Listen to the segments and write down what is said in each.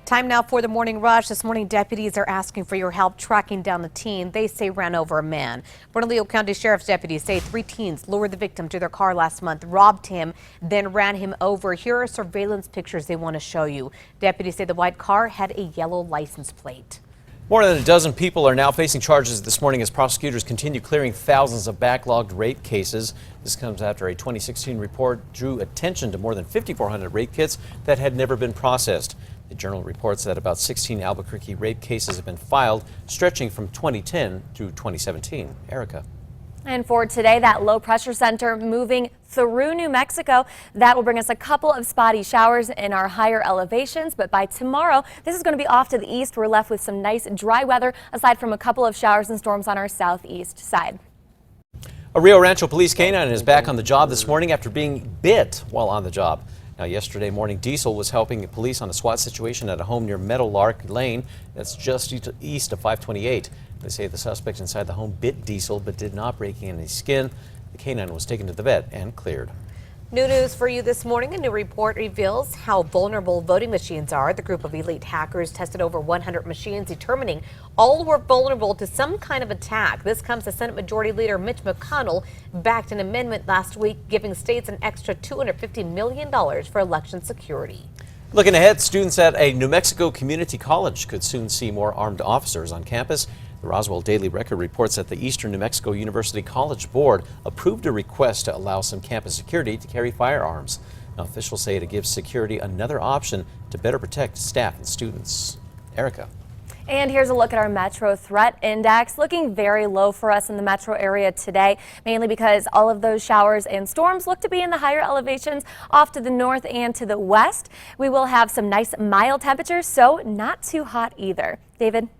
Time now for the morning rush. This morning, deputies are asking for your help tracking down the teen they say ran over a man. Bernalillo County Sheriff's deputies say 3 teens lured the victim to their car last month, robbed him, then ran him over. Here are surveillance pictures they want to show you. Deputies say the white car had a yellow license plate. More than a dozen people are now facing charges this morning as prosecutors continue clearing thousands of backlogged rape cases. This comes after a 2016 report drew attention to more than 5,400 rape kits that had never been processed. The Journal reports that about 16 Albuquerque rape cases have been filed, stretching from 2010 through 2017. Erica. And for today, that low pressure center moving through New Mexico. That will bring us a couple of spotty showers in our higher elevations. But by tomorrow, this is going to be off to the east. We're left with some nice dry weather, aside from a couple of showers and storms on our southeast side. A Rio Rancho police canine is back on the job this morning after being bit while on the job. Now, yesterday morning, Diesel was helping police on a SWAT situation at a home near Meadowlark Lane. That's just east of 528. They say the suspect inside the home bit Diesel but did not break any skin. The canine was taken to the vet and cleared. New news for you this morning. A new report reveals how vulnerable voting machines are. The group of elite hackers tested over 100 machines, determining all were vulnerable to some kind of attack. This comes as Senate Majority Leader Mitch McConnell backed an amendment last week giving states an extra $250 million for election security. Looking ahead, students at a New Mexico community college could soon see more armed officers on campus. The Roswell Daily Record reports that the Eastern New Mexico University College Board approved a request to allow some campus security to carry firearms. Now, officials say it gives security another option to better protect staff and students. Erica. And here's a look at our Metro Threat Index, looking very low for us in the metro area today, mainly because all of those showers and storms look to be in the higher elevations off to the north and to the west. We will have some nice mild temperatures, so not too hot either. David?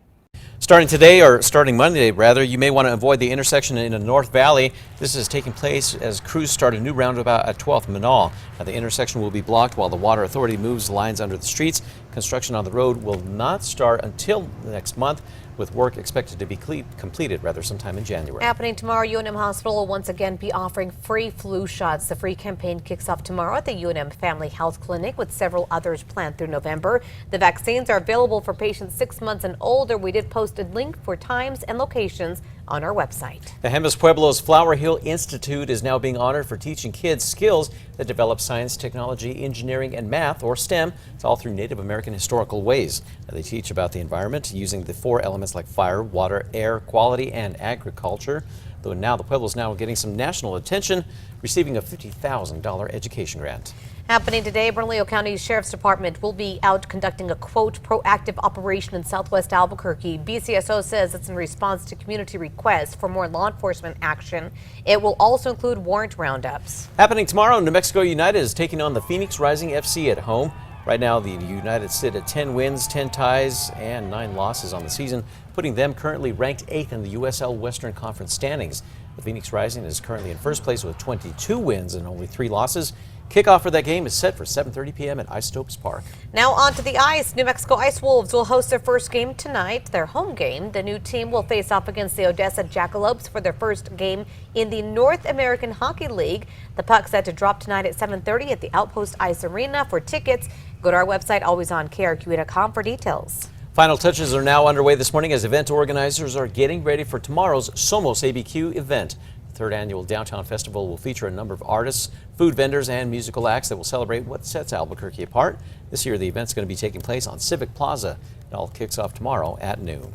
Starting Monday, you may want to avoid the intersection in the North Valley. This is taking place as crews start a new roundabout at 12th Manal. Now, the intersection will be blocked while the Water Authority moves lines under the streets. Construction on the road will not start until next month, with work expected to be completed sometime in January. Happening tomorrow, UNM Hospital will once again be offering free flu shots. The free campaign kicks off tomorrow at the UNM Family Health Clinic, with several others planned through November. The vaccines are available for patients 6 months and older. We did post a link for times and locations on our website. The Jemez Pueblo's Flower Hill Institute is now being honored for teaching kids skills that develop science, technology, engineering, and math, or STEM. It's all through Native American historical ways. Now, they teach about the environment using the 4 elements like fire, water, air, quality, and agriculture. Though now the Pueblo's now getting some national attention, receiving a $50,000 education grant. Happening today, Bernalillo County Sheriff's Department will be out conducting a, quote, proactive operation in southwest Albuquerque. BCSO says it's in response to community requests for more law enforcement action. It will also include warrant roundups. Happening tomorrow, New Mexico United is taking on the Phoenix Rising FC at home. Right now, the United sit at 10 wins, 10 ties, and 9 losses on the season, putting them currently ranked 8th in the USL Western Conference standings. The Phoenix Rising is currently in first place with 22 wins and only 3 losses. Kickoff for that game is set for 7:30 p.m. at Istopes Park. Now on to the ice. New Mexico Ice Wolves will host their first game tonight, their home game. The new team will face off against the Odessa Jackalopes for their first game in the North American Hockey League. The puck's set to drop tonight at 7:30 at the Outpost Ice Arena. For tickets, go to our website, alwaysonkRQE.com, for details. Final touches are now underway this morning as event organizers are getting ready for tomorrow's Somos ABQ event. The 3rd annual Downtown Festival will feature a number of artists, food vendors, and musical acts that will celebrate what sets Albuquerque apart. This year, the event's going to be taking place on Civic Plaza. It all kicks off tomorrow at noon.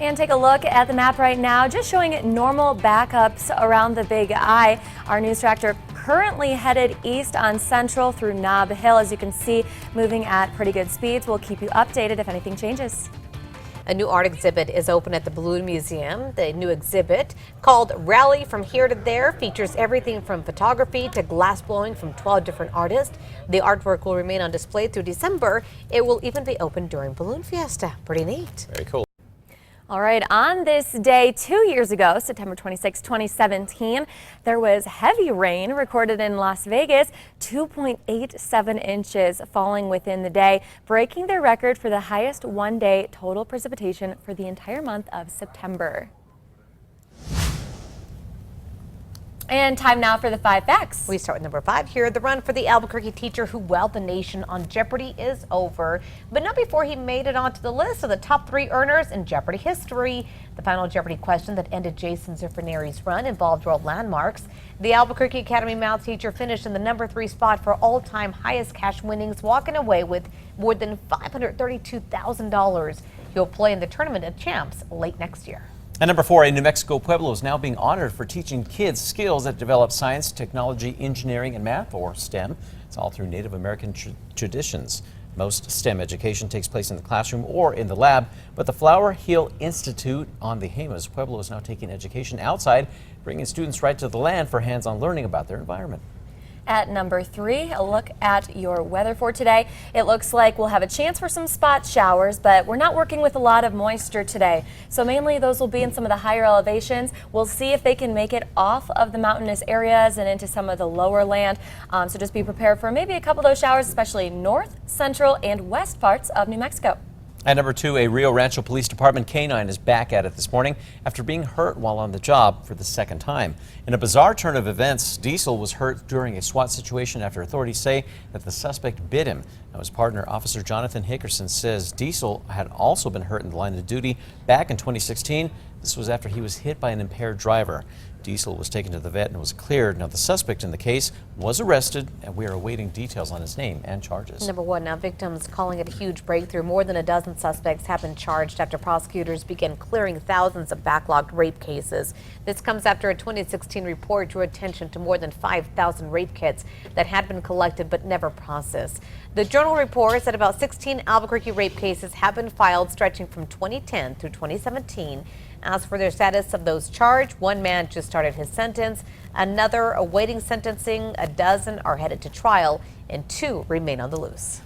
And take a look at the map right now, just showing normal backups around the Big I. Our news tractor currently headed east on Central through Nob Hill. As you can see, moving at pretty good speeds. We'll keep you updated if anything changes. A new art exhibit is open at the Balloon Museum. The new exhibit, called Rally From Here to There, features everything from photography to glass blowing from 12 different artists. The artwork will remain on display through December. It will even be open during Balloon Fiesta. Pretty neat. Very cool. All right, on this day 2 years ago, September 26, 2017, there was heavy rain recorded in Las Vegas, 2.87 inches falling within the day, breaking their record for the highest one-day total precipitation for the entire month of September. And time now for the 5 facts. We start with number 5 here. The run for the Albuquerque teacher who wowed the nation on Jeopardy is over, but not before he made it onto the list of the top 3 earners in Jeopardy history. The final Jeopardy question that ended Jason Zifrineri's run involved world landmarks. The Albuquerque Academy math teacher finished in the number 3 spot for all-time highest cash winnings, walking away with more than $532,000. He'll play in the Tournament of Champs late next year. And number 4, a New Mexico Pueblo is now being honored for teaching kids skills that develop science, technology, engineering, and math, or STEM. It's all through Native American traditions. Most STEM education takes place in the classroom or in the lab, but the Flower Hill Institute on the Jemez Pueblo is now taking education outside, bringing students right to the land for hands-on learning about their environment. At number 3, a look at your weather for today. It looks like we'll have a chance for some spot showers, but we're not working with a lot of moisture today. So mainly those will be in some of the higher elevations. We'll see if they can make it off of the mountainous areas and into some of the lower land. So just be prepared for maybe a couple of those showers, especially north, central, and west parts of New Mexico. At number 2, a Rio Rancho Police Department canine is back at it this morning after being hurt while on the job for the second time. In a bizarre turn of events, Diesel was hurt during a SWAT situation after authorities say that the suspect bit him. Now, his partner, Officer Jonathan Hickerson, says Diesel had also been hurt in the line of duty back in 2016. This was after he was hit by an impaired driver. Diesel was taken to the vet and was cleared. Now, the suspect in the case was arrested, and we are awaiting details on his name and charges. Number 1, now victims calling it a huge breakthrough. More than a dozen suspects have been charged after prosecutors began clearing thousands of backlogged rape cases. This comes after a 2016 report drew attention to more than 5,000 rape kits that had been collected but never processed. The Journal reports that about 16 Albuquerque rape cases have been filed stretching from 2010 through 2017. As for their status of those charged, 1 man just started his sentence, another awaiting sentencing, a dozen are headed to trial, and 2 remain on the loose.